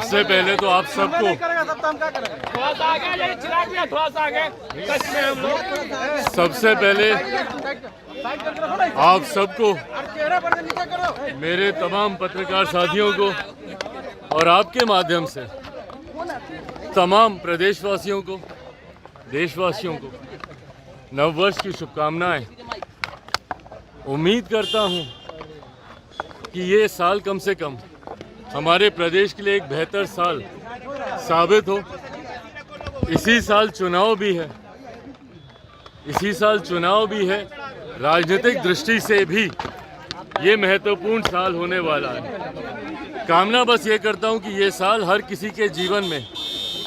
सबसे पहले तो आप सबको सबसे पहले आप सबको मेरे तमाम पत्रकार साथियों को और आपके माध्यम से तमाम प्रदेशवासियों को, देशवासियों को नववर्ष की शुभकामनाएं। उम्मीद करता हूं कि ये साल कम से कम हमारे प्रदेश के लिए एक बेहतर साल साबित हो। इसी साल चुनाव भी है, राजनीतिक दृष्टि से भी ये महत्वपूर्ण साल होने वाला है। कामना बस ये करता हूं कि ये साल हर किसी के जीवन में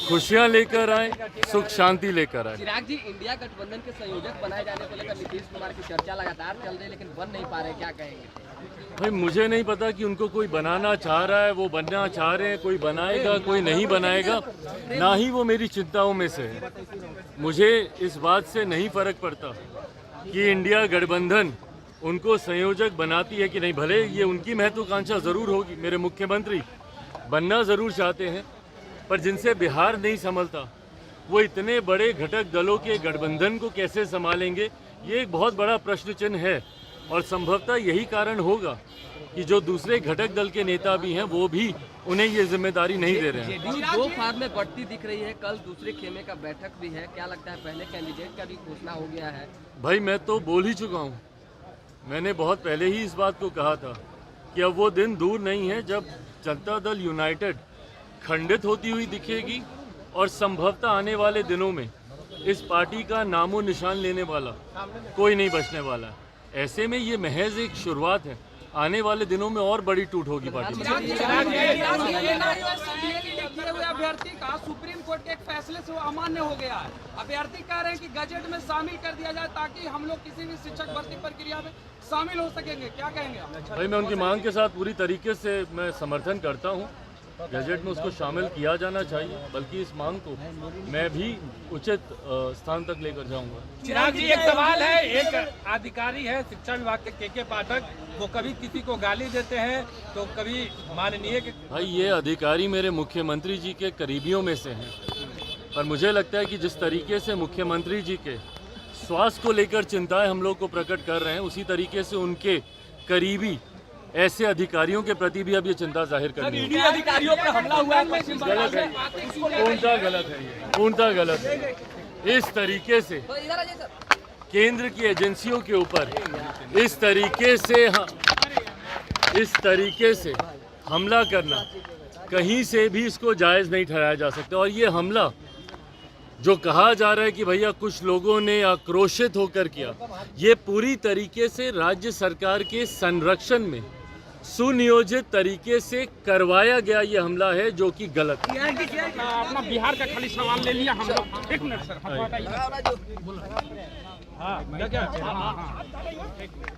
खुशियां लेकर आए, सुख शांति लेकर आए। चिराग जी, इंडिया गठबंधन के संयोजक बनाए जाने को लेकर नीतीश कुमार की चर्चा लगातार चल रही है, लेकिन बन नहीं पा रहे, क्या कहेंगे? भाई मुझे नहीं पता कि उनको कोई बनाना चाह रहा है, वो बनना चाह रहे हैं, कोई बनाएगा कोई नहीं बनाएगा, ना ही वो मेरी चिंताओं में से है। मुझे इस बात से नहीं फर्क पड़ता कि इंडिया गठबंधन उनको संयोजक बनाती है कि नहीं। भले ये उनकी महत्वाकांक्षा ज़रूर होगी, मेरे मुख्यमंत्री बनना ज़रूर चाहते हैं, पर जिनसे बिहार नहीं संभलता वो इतने बड़े घटक दलों के गठबंधन को कैसे संभालेंगे, ये एक बहुत बड़ा प्रश्न चिन्ह है। और संभवतः यही कारण होगा कि जो दूसरे घटक दल के नेता भी हैं वो भी उन्हें ये जिम्मेदारी नहीं दे रहे हैं। दो फार्म में बढ़ती दिख रही है, कल दूसरे खेमे का बैठक भी है, क्या लगता है पहले कैंडिडेट का भी घोषणा हो गया है? भाई मैं तो बोल ही चुका हूँ, मैंने बहुत पहले ही इस बात को कहा था कि अब वो दिन दूर नहीं है जब जनता दल यूनाइटेड खंडित होती हुई दिखेगी और संभवतः आने वाले दिनों में इस पार्टी का नामो निशान लेने वाला कोई नहीं बचने वाला है। ऐसे में ये महज एक शुरुआत है, आने वाले दिनों में और बड़ी टूट होगी पार्टी में। अभ्यर्थी का सुप्रीम कोर्ट के एक फैसले से वो अमान्य हो गया है। अभ्यर्थी कह रहे हैं कि गजट में शामिल कर दिया जाए ताकि हम लोग किसी भी शिक्षक भर्ती प्रक्रिया में शामिल हो सकेंगे, क्या कहेंगे? भाई मैं उनकी मांग के साथ पूरी तरीके से मैं समर्थन करता हूँ, गजट में उसको शामिल किया जाना चाहिए, बल्कि इस मांग को मैं भी उचित स्थान तक लेकर जाऊंगा। चिराग जी, एक सवाल है, एक अधिकारी है शिक्षा विभाग के के पाठक, वो कभी किसी को गाली देते हैं तो कभी माननीय भाई ये अधिकारी मेरे मुख्यमंत्री जी के करीबियों में से हैं, पर मुझे लगता है कि जिस तरीके से मुख्यमंत्री जी के स्वास्थ्य को लेकर चिंताएं हम लोग को प्रकट कर रहे हैं, उसी तरीके से उनके करीबी ऐसे अधिकारियों के प्रति भी अब ये चिंता जाहिर करनी है। अधिकारियों पर हमला हुआ है, गलत है, पूर्णतः गलत है, पूर्णतः गलत है। इस तरीके से केंद्र की एजेंसियों के ऊपर इस तरीके से हमला करना कहीं से भी इसको जायज़ नहीं ठहराया जा सकता। और ये हमला जो कहा जा रहा है कि भैया कुछ लोगों ने आक्रोशित होकर किया, ये पूरी तरीके से राज्य सरकार के संरक्षण में सुनियोजित तरीके से करवाया गया ये हमला है, जो कि गलत है। अपना बिहार का खाली सवाल ले लिया हम लोग। एक मिनट सर,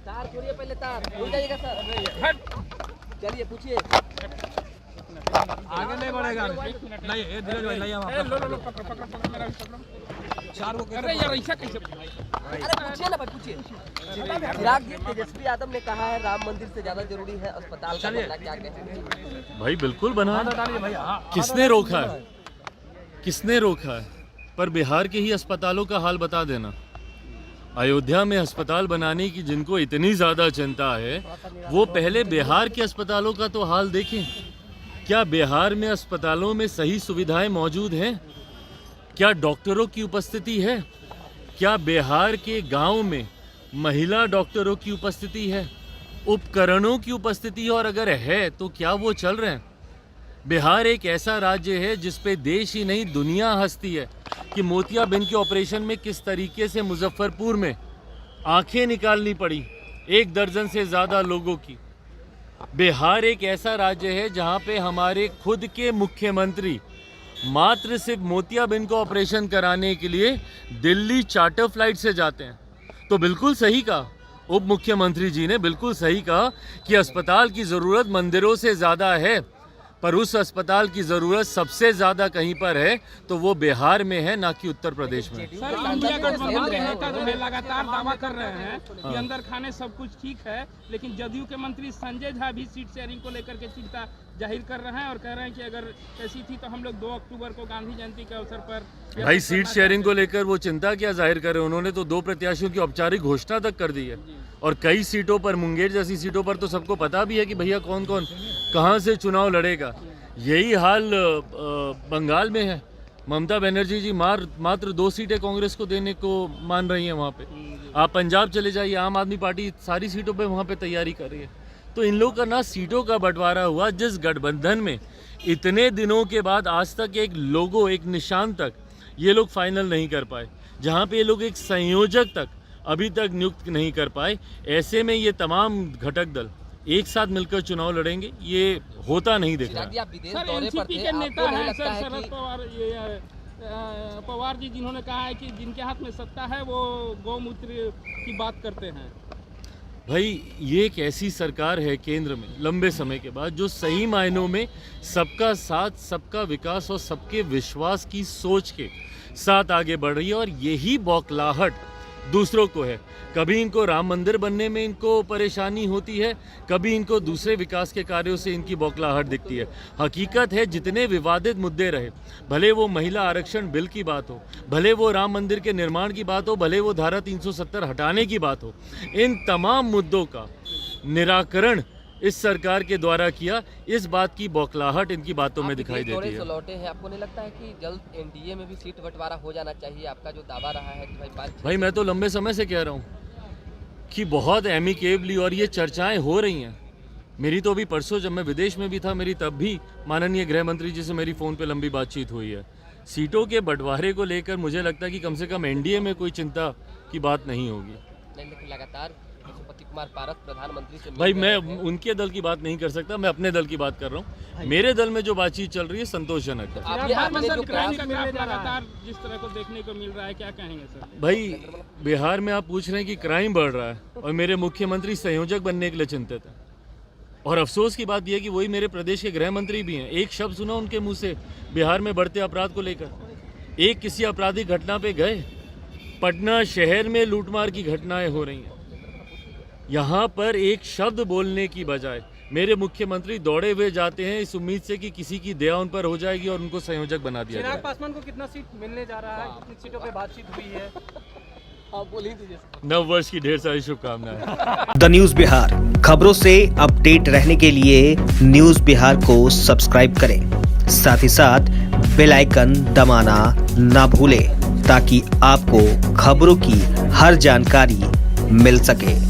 तार छोड़िए, पहले तार भूल जाइएगा सर। चलिए पूछिए। आगे नहीं बढ़ेगा, नहीं धीरज भाई, नहीं चार वो अरे यार ऐसा कैसे? अरे पूछिए ना भाई, पूछिए। चिराग जी, तेजस्वी यादव ने कहा है राम मंदिर से ज्यादा जरूरी है अस्पताल का बनना, क्या कहते हैं? भाई बिल्कुल बना, किसने रोका है? किसने रोका है? पर बिहार के ही अस्पतालों का हाल बता देना। अयोध्या में अस्पताल बनाने की जिनको इतनी ज़्यादा चिंता है, वो पहले बिहार के अस्पतालों का तो हाल देखें। क्या बिहार में अस्पतालों में सही सुविधाएं मौजूद हैं? क्या डॉक्टरों की उपस्थिति है? क्या बिहार के गांव में महिला डॉक्टरों की उपस्थिति है, उपकरणों की उपस्थिति है? और अगर है तो क्या वो चल रहे हैं? बिहार एक ऐसा राज्य है जिस पे देश ही नहीं दुनिया हंसती है कि मोतियाबिंद के ऑपरेशन में किस तरीके से मुजफ्फरपुर में आंखें निकालनी पड़ी 1 दर्जन से ज़्यादा लोगों की। बिहार एक ऐसा राज्य है जहां पे हमारे खुद के मुख्यमंत्री मात्र सिर्फ मोतियाबिंद का ऑपरेशन कराने के लिए दिल्ली चार्टर फ्लाइट से जाते हैं। तो बिल्कुल सही कहा उप मुख्यमंत्री जी ने, बिल्कुल सही कहा कि अस्पताल की ज़रूरत मंदिरों से ज़्यादा है। पर उस अस्पताल की ज़रूरत सबसे ज़्यादा कहीं पर है तो वो बिहार में है, ना कि उत्तर प्रदेश में। सर, इंडिया गठबंधन के नेता जो है लगातार दावा कर रहे हैं कि अंदर खाने सब कुछ ठीक है, लेकिन जदयू के मंत्री संजय झा भी सीट शेयरिंग को लेकर के चिंता जाहिर कर रहे हैं और कह रहे हैं कि अगर ऐसी थी तो हम लोग 2 अक्टूबर को गांधी जयंती के अवसर पर भाई सीट शेयरिंग को लेकर वो चिंता क्या जाहिर करे, उन्होंने तो 2 प्रत्याशियों की औपचारिक घोषणा तक कर दी है और कई सीटों पर, मुंगेर जैसी सीटों पर तो सबको पता भी है कि भैया कौन कौन कहाँ से चुनाव लड़ेगा। यही हाल बंगाल में है। ममता बनर्जी जी मात्र 2 सीटें कांग्रेस को देने को मान रही हैं वहाँ पे। आप पंजाब चले जाइए, आम आदमी पार्टी सारी सीटों पे वहाँ पे तैयारी कर रही है। तो इन लोगों का ना सीटों का बंटवारा हुआ, जिस गठबंधन में इतने दिनों के बाद आज तक एक लोगो, एक निशान तक ये लोग फाइनल नहीं कर पाए, जहाँ पे ये लोग एक संयोजक तक अभी तक नियुक्त नहीं कर पाए, ऐसे में ये तमाम घटक दल एक साथ मिलकर चुनाव लड़ेंगे, ये होता नहीं दिख रहा। आप विदेश सर, दौरे पर एनसीपी थे, के नेता आपको नहीं हैं लगता सर है शरद कि पवार पवार जी, जिन्होंने कहा है कि जिनके हाथ में सत्ता है वो गौमूत्र की बात करते हैं। भाई ये एक ऐसी सरकार है केंद्र में लंबे समय के बाद जो सही मायनों में सबका साथ, सबका विकास और सबके विश्वास की सोच के साथ आगे बढ़ रही है और यही बौखलाहट दूसरों को है। कभी इनको राम मंदिर बनने में इनको परेशानी होती है, कभी इनको दूसरे विकास के कार्यों से इनकी बौखलाहट दिखती है। हकीकत है जितने विवादित मुद्दे रहे, भले वो महिला आरक्षण बिल की बात हो, भले वो राम मंदिर के निर्माण की बात हो, भले वो धारा 370 हटाने की बात हो, इन तमाम मुद्दों का निराकरण इस सरकार के द्वारा किया। इस बात की बौखलाहट इनकी बातों में दिखाई देती है। लौटे हैं, आपको नहीं लगता है कि जल्द एनडीए में भी सीट बंटवारा हो जाना चाहिए? आपका जो दावा रहा है कि भाई मैं तो लंबे समय से कह रहा हूँ कि बहुत एमिकेबली और ये चर्चाएं हो रही हैं। मेरी तो अभी परसों जब मैं विदेश में भी था, मेरी तब भी माननीय गृह मंत्री जी से मेरी फ़ोन पे लंबी बातचीत हुई है। सीटों के बंटवारे को लेकर मुझे लगता है कि कम से कम एनडीए में कोई चिंता की बात नहीं होगी। लेकिन लगातार पशुपति कुमार पारस प्रधानमंत्री से भाई मैं उनके दल की बात नहीं कर सकता, मैं अपने दल की बात कर रहा हूँ। मेरे दल में जो बातचीत चल रही है संतोषजनक है। आपने जो लगातार जिस तरह को देखने को मिल रहा है, क्या कहेंगे सर? भाई बिहार में आप पूछ रहे हैं कि क्राइम बढ़ रहा है और मेरे मुख्यमंत्री संयोजक बनने के लिए चिंतित है। और अफसोस की बात यह है कि वही मेरे प्रदेश के गृह मंत्री भी हैं। एक शब्द सुना उनके मुंह से बिहार में बढ़ते अपराध को लेकर। एक किसी आपराधिक घटना पे गए? पटना शहर में लूटमार की घटनाएं हो रही हैं। यहाँ पर एक शब्द बोलने की बजाय मेरे मुख्यमंत्री दौड़े हुए जाते हैं इस उम्मीद से कि किसी की दया उन पर हो जाएगी और उनको संयोजक बना दिया जाएगा। चिराग पासवान को कितना सीट मिलने जा रहा है? कितनी सीटों पे बातचीत हुई है? आप बोल ही दीजिए। नव वर्ष की ढेर सारी शुभकामनाएं। द न्यूज़ बिहार, खबरों से अपडेट रहने के लिए न्यूज़ बिहार को सब्सक्राइब करें, साथ ही साथ बेल आइकन दबाना ना भूलें ताकि आपको खबरों की हर जानकारी मिल सके।